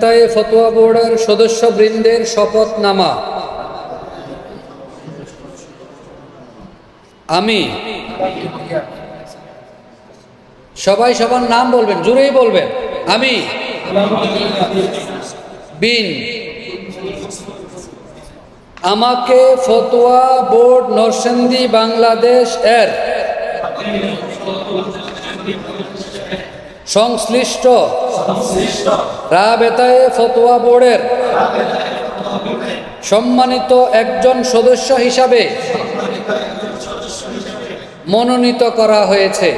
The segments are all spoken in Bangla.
তাই ফতোয়া বোর্ডের সদস্যবৃন্দের শপথনামা। আমি সবাই সবার নাম বলবেন, জোরেই বলবেন। আমি বিন আমাকে ফতোয়া বোর্ড নরসিংদী বাংলাদেশ এর সংশ্লিষ্ট রাবেতায়ে ফতোয়া বোর্ডের সম্মানিত একজন সদস্য হিসাবে মনোনীত করা হয়েছে।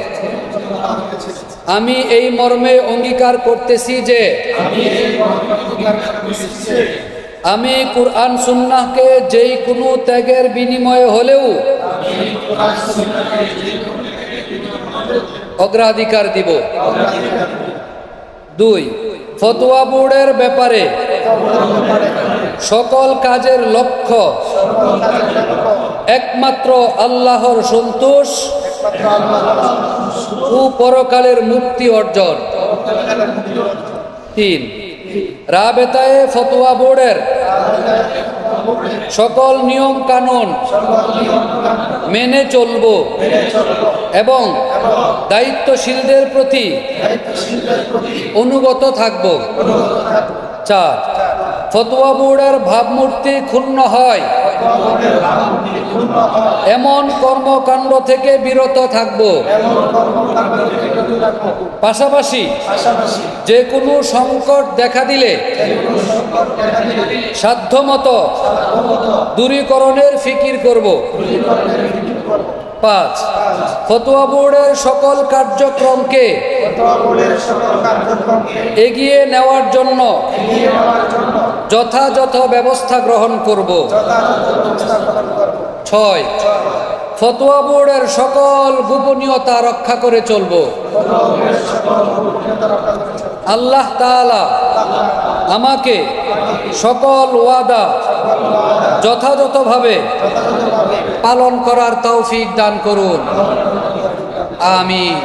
আমি এই মর্মে অঙ্গীকার করতেছি যে আমি কুরআন সুন্নাহকে যেই কোনো ত্যাগের বিনিময়ে হলেও অগ্রাধিকার দিব। 2. ফতোয়া বোর্ডের ব্যাপারে সকল কাজের লক্ষ্য একমাত্র আল্লাহর সন্তোষ ও পরকালের মুক্তি অর্জন। 3. রাবেতায়ে ফতোয়া বোর্ডের সকল নিয়ম কানুন মেনে চলব এবং দায়িত্বশীলদের প্রতি অনুগত থাকব। 4. ফতোয়া বোর্ডের ভাবমূর্তি ক্ষুণ্ণ হয় এমন কর্মকাণ্ড থেকে বিরত থাকব। পাশাপাশি যে কোনো সংকট দেখা দিলে সাধ্যমতো দূরীকরণের ফিকির করব। 5. ফতোয়া বোর্ডের সকল কার্যক্রমকে এগিয়ে নেওয়ার জন্য যথাযথ ব্যবস্থা গ্রহণ করব। 6. ফতোয়া বোর্ডের সকল গোপনীয়তা রক্ষা করে চলব। আল্লাহ তাআলা আমাকে সকল ওয়াদা যথাযথভাবে পালন করার তৌফিক দান করুন। আমিন।